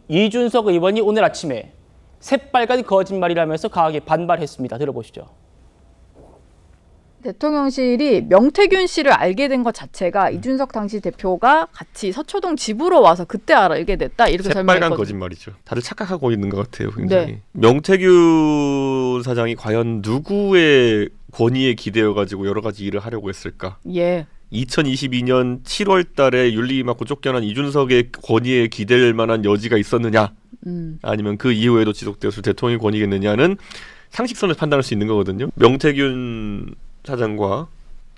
이준석 의원이 오늘 아침에 새빨간 거짓말이라면서 강하게 반발했습니다. 들어보시죠. 대통령실이 명태균 씨를 알게 된 것 자체가 이준석 당시 대표가 같이 서초동 집으로 와서 그때 알게 됐다 이렇게 설명했거든요. 새빨간 거짓말이죠. 다들 착각하고 있는 것 같아요. 굉장히. 네. 명태균 사장이 과연 누구의 권위에 기대어가지고 여러 가지 일을 하려고 했을까? 예. 2022년 7월 달에 윤리 맞고 쫓겨난 이준석의 권위에 기댈 만한 여지가 있었느냐? 아니면 그 이후에도 지속되었을 대통령의 권위겠느냐는 상식선을 판단할 수 있는 거거든요. 명태균 사장과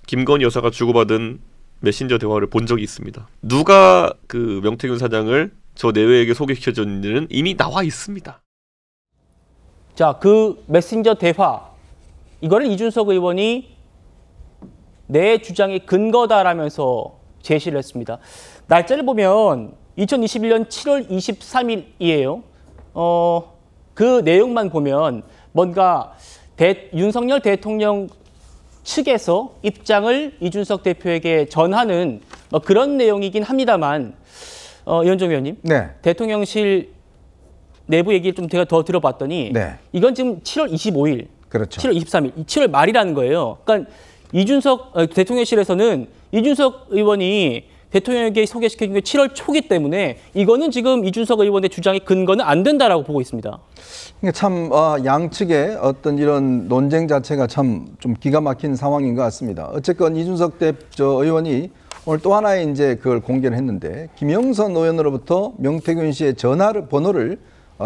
김건희 여사가 주고받은 메신저 대화를 본 적이 있습니다. 누가 그 명태균 사장을 저 내외에게 소개시켜줬는지는 이미 나와 있습니다. 자, 그 메신저 대화, 이거를 이준석 의원이 내 주장의 근거다라면서 제시를 했습니다. 날짜를 보면 2021년 7월 23일이에요. 그 내용만 보면 뭔가 윤석열 대통령 측에서 입장을 이준석 대표에게 전하는 그런 내용이긴 합니다만, 이현정 의원님, 네. 대통령실 내부 얘기를 좀 제가 더 들어봤더니 네. 이건 지금 7월 25일, 그렇죠. 7월 23일, 7월 말이라는 거예요. 그러니까 대통령실에서는 이준석 의원이 대통령에게 소개시킨 게 7월 초기 때문에 이거는 지금 이준석 의원의 주장의 근거는 안 된다라고 보고 있습니다. 참 양측의 어떤 이런 논쟁 자체가 참 좀 기가 막힌 상황인 것 같습니다. 어쨌건 이준석 의원이 오늘 또 하나의 이제 그걸 공개를 했는데 김영선 의원으로부터 명태균 씨의 번호를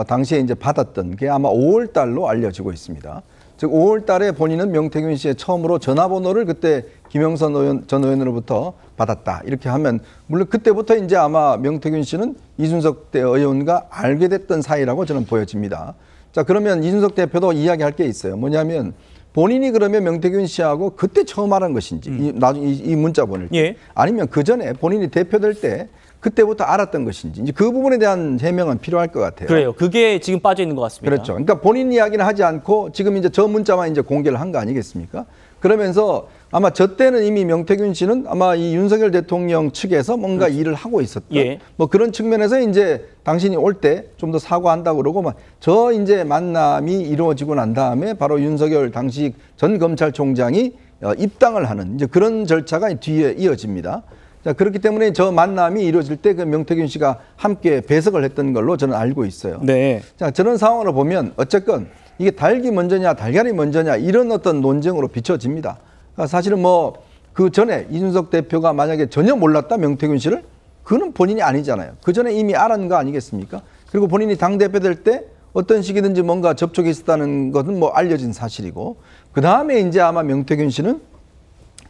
당시에 이제 받았던 게 아마 5월 달로 알려지고 있습니다. 즉 5월 달에 본인은 명태균 씨의 처음으로 전화번호를 그때 김영선 전 의원으로부터 받았다. 이렇게 하면 물론 그때부터 이제 아마 명태균 씨는 이준석 의원과 알게 됐던 사이라고 저는 보여집니다. 자, 그러면 이준석 대표도 이야기할 게 있어요. 뭐냐면 본인이 그러면 명태균 씨하고 그때 처음 알은 것인지 나중에 이 문자 보낼 때 예. 아니면 그 전에 본인이 대표될 때 그때부터 알았던 것인지 이제 그 부분에 대한 해명은 필요할 것 같아요. 그래요. 그게 지금 빠져 있는 것 같습니다. 그렇죠. 그러니까 본인 이야기는 하지 않고 지금 이제 저 문자만 이제 공개를 한 거 아니겠습니까? 그러면서 아마 저 때는 이미 명태균 씨는 아마 이 윤석열 대통령 측에서 뭔가 그렇죠. 일을 하고 있었다. 예. 뭐 그런 측면에서 이제 당신이 올 때 좀 더 사과한다고 그러고 저 이제 만남이 이루어지고 난 다음에 바로 윤석열 당시 전 검찰총장이 입당을 하는 이제 그런 절차가 뒤에 이어집니다. 자, 그렇기 때문에 저 만남이 이루어질 때 그 명태균 씨가 함께 배석을 했던 걸로 저는 알고 있어요. 네. 자, 저런 상황으로 보면 어쨌건 이게 닭이 먼저냐 달걀이 먼저냐 이런 어떤 논쟁으로 비춰집니다. 그러니까 사실은 뭐 그 전에 이준석 대표가 만약에 전혀 몰랐다 명태균 씨를 그는 본인이 아니잖아요. 그 전에 이미 알았는 거 아니겠습니까? 그리고 본인이 당대표 될 때 어떤 시기든지 뭔가 접촉이 있었다는 것은 뭐 알려진 사실이고 그 다음에 이제 아마 명태균 씨는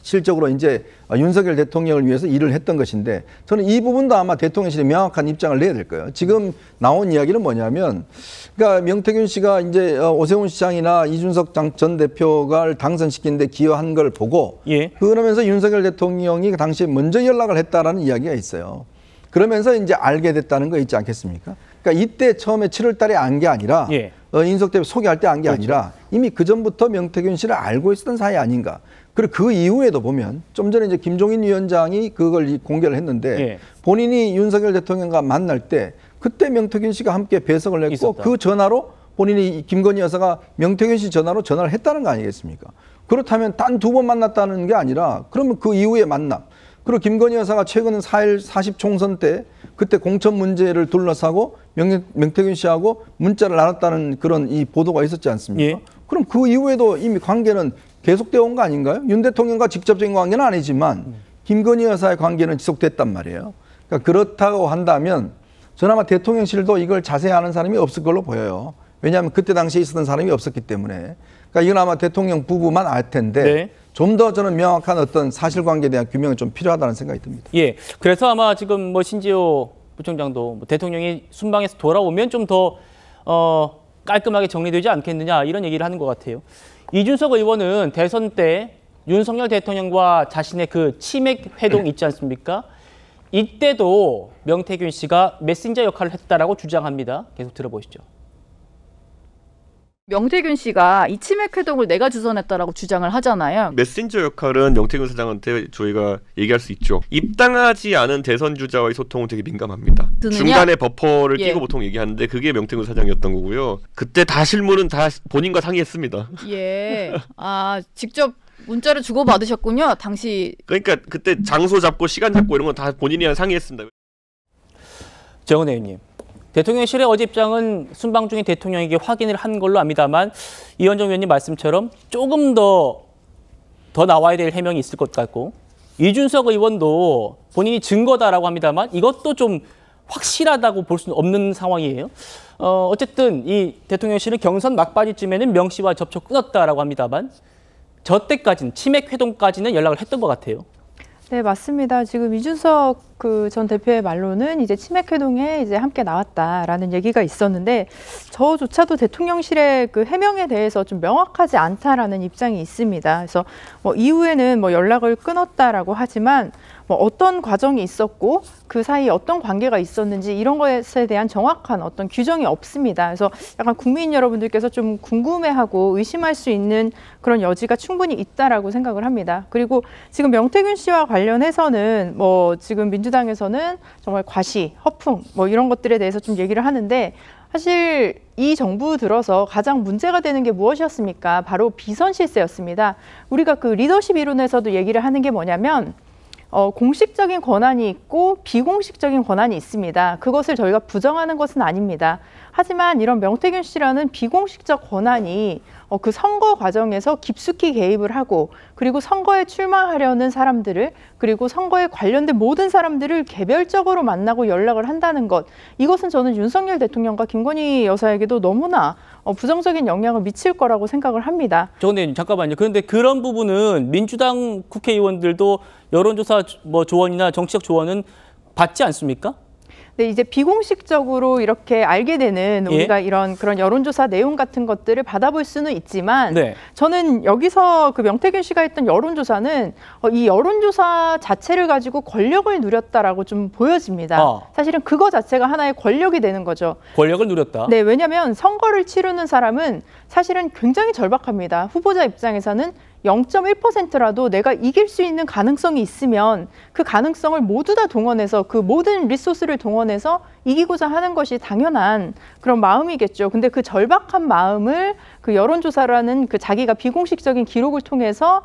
실적으로 이제 윤석열 대통령을 위해서 일을 했던 것인데 저는 이 부분도 아마 대통령실이 명확한 입장을 내야 될 거예요. 지금 나온 이야기는 뭐냐면 그러니까 명태균 씨가 이제 오세훈 시장이나 이준석 전 대표가 당선시키는데 기여한 걸 보고 예. 그러면서 윤석열 대통령이 당시에 먼저 연락을 했다라는 이야기가 있어요. 그러면서 이제 알게 됐다는 거 있지 않겠습니까? 그러니까 이때 처음에 7월 달에 안 게 아니라 예. 이준석 대표 소개할 때 안 게 그렇죠. 아니라 이미 그 전부터 명태균 씨를 알고 있었던 사이 아닌가. 그리고 그 이후에도 보면 좀 전에 이제 김종인 위원장이 그걸 공개를 했는데 예. 본인이 윤석열 대통령과 만날 때 그때 명태균 씨가 함께 배석을 했고 있었다. 그 전화로 본인이 김건희 여사가 명태균 씨 전화로 전화를 했다는 거 아니겠습니까? 그렇다면 단 2번 만났다는 게 아니라 그러면 그 이후에 만남. 그리고 김건희 여사가 최근 4.1 40 총선 때 그때 공천 문제를 둘러싸고 명태균 씨하고 문자를 나눴다는 그런 이 보도가 있었지 않습니까? 예. 그럼 그 이후에도 이미 관계는 계속되어 온 거 아닌가요? 윤 대통령과 직접적인 관계는 아니지만 김건희 여사의 관계는 지속됐단 말이에요. 그러니까 그렇다고 한다면 저는 아마 대통령실도 이걸 자세히 아는 사람이 없을 걸로 보여요. 왜냐하면 그때 당시에 있었던 사람이 없었기 때문에. 그러니까 이건 아마 대통령 부부만 알 텐데 네. 좀 더 저는 명확한 어떤 사실관계에 대한 규명이 좀 필요하다는 생각이 듭니다. 예. 그래서 아마 지금 뭐 신지호 부총장도 뭐 대통령이 순방에서 돌아오면 좀 더 깔끔하게 정리되지 않겠느냐 이런 얘기를 하는 것 같아요. 이준석 의원은 대선 때 윤석열 대통령과 자신의 그 치맥 회동 있지 않습니까? 이때도 명태균 씨가 메신저 역할을 했다라고 주장합니다. 계속 들어보시죠. 명태균 씨가 이 치맥 회동을 내가 주선했다라고 주장을 하잖아요. 메신저 역할은 영태균 사장한테 저희가 얘기할 수 있죠. 입당하지 않은 대선 주자와의 소통은 되게 민감합니다. 드느냐? 중간에 버퍼를 예. 끼고 보통 얘기하는데 그게 명태균 사장이었던 거고요. 그때 다 실무는 다 본인과 상의했습니다. 예. 아, 직접 문자를 주고 받으셨군요. 당시. 그러니까 그때 장소 잡고 시간 잡고 이런 건 다 본인이랑 상의했습니다. 정은 의원님, 대통령실의 어제 입장은 순방 중인 대통령에게 확인을 한 걸로 압니다만 이현정 의원님 말씀처럼 조금 더 나와야 될 해명이 있을 것 같고 이준석 의원도 본인이 증거다라고 합니다만 이것도 좀 확실하다고 볼 수는 없는 상황이에요. 어쨌든 이 대통령실은 경선 막바지쯤에는 명 씨와 접촉 끊었다라고 합니다만 저 때까지는 치맥 회동까지는 연락을 했던 것 같아요. 네, 맞습니다. 지금 이준석 전 대표의 말로는 이제 치맥 회동에 이제 함께 나왔다라는 얘기가 있었는데 저조차도 대통령실의 그 해명에 대해서 좀 명확하지 않다라는 입장이 있습니다. 그래서 뭐 이후에는 뭐 연락을 끊었다라고 하지만 뭐 어떤 과정이 있었고 그 사이 어떤 관계가 있었는지 이런 것에 대한 정확한 어떤 규정이 없습니다. 그래서 약간 국민 여러분들께서 좀 궁금해하고 의심할 수 있는 그런 여지가 충분히 있다라고 생각을 합니다. 그리고 지금 명태균 씨와 관련해서는 뭐 지금 민주당에서는 정말 과시, 허풍 뭐 이런 것들에 대해서 좀 얘기를 하는데 사실 이 정부 들어서 가장 문제가 되는 게 무엇이었습니까? 바로 비선 실세였습니다. 우리가 그 리더십 이론에서도 얘기를 하는 게 뭐냐면 공식적인 권한이 있고 비공식적인 권한이 있습니다. 그것을 저희가 부정하는 것은 아닙니다. 하지만 이런 명태균 씨라는 비공식적 권한이 그 선거 과정에서 깊숙이 개입을 하고 그리고 선거에 출마하려는 사람들을 그리고 선거에 관련된 모든 사람들을 개별적으로 만나고 연락을 한다는 것 이것은 저는 윤석열 대통령과 김건희 여사에게도 너무나 부정적인 영향을 미칠 거라고 생각을 합니다. 정은님 잠깐만요. 그런데 그런 부분은 민주당 국회의원들도 여론조사 뭐 조언이나 정치적 조언은 받지 않습니까? 네, 이제 비공식적으로 이렇게 알게 되는 예? 우리가 이런 그런 여론조사 내용 같은 것들을 받아볼 수는 있지만 네. 저는 여기서 그 명태균 씨가 했던 여론조사는 이 여론조사 자체를 가지고 권력을 누렸다라고 좀 보여집니다. 사실은 그거 자체가 하나의 권력이 되는 거죠. 권력을 누렸다. 네, 왜냐하면 선거를 치르는 사람은 사실은 굉장히 절박합니다. 후보자 입장에서는 0.1%라도 내가 이길 수 있는 가능성이 있으면 그 가능성을 모두 다 동원해서 그 모든 리소스를 동원해서 이기고자 하는 것이 당연한 그런 마음이겠죠. 근데 그 절박한 마음을 그 여론조사라는 그 자기가 비공식적인 기록을 통해서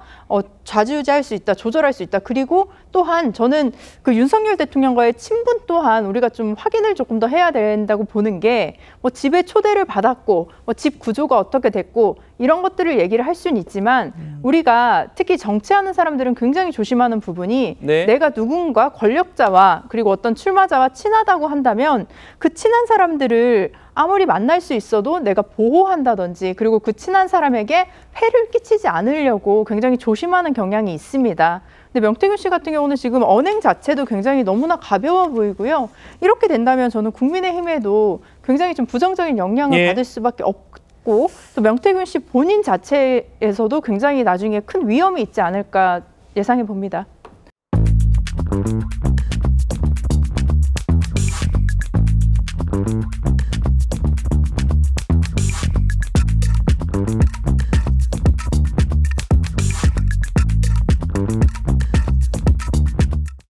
좌지우지할 수 있다, 조절할 수 있다. 그리고 또한 저는 그 윤석열 대통령과의 친분 또한 우리가 좀 확인을 조금 더 해야 된다고 보는 게 뭐 집에 초대를 받았고 뭐 집 구조가 어떻게 됐고 이런 것들을 얘기를 할 수는 있지만 우리가 특히 정치하는 사람들은 굉장히 조심하는 부분이 네. 내가 누군가 권력자와 그리고 어떤 출마자와 친하다고 한다면 그 친한 사람들을 아무리 만날 수 있어도 내가 보호한다든지 그리고 그 친한 사람에게 해를 끼치지 않으려고 굉장히 조심하는 경향이 있습니다. 근데 명태균 씨 같은 경우는 지금 언행 자체도 굉장히 너무나 가벼워 보이고요. 이렇게 된다면 저는 국민의힘에도 굉장히 좀 부정적인 영향을 예. 받을 수밖에 없고 또 명태균 씨 본인 자체에서도 굉장히 나중에 큰 위험이 있지 않을까 예상해 봅니다.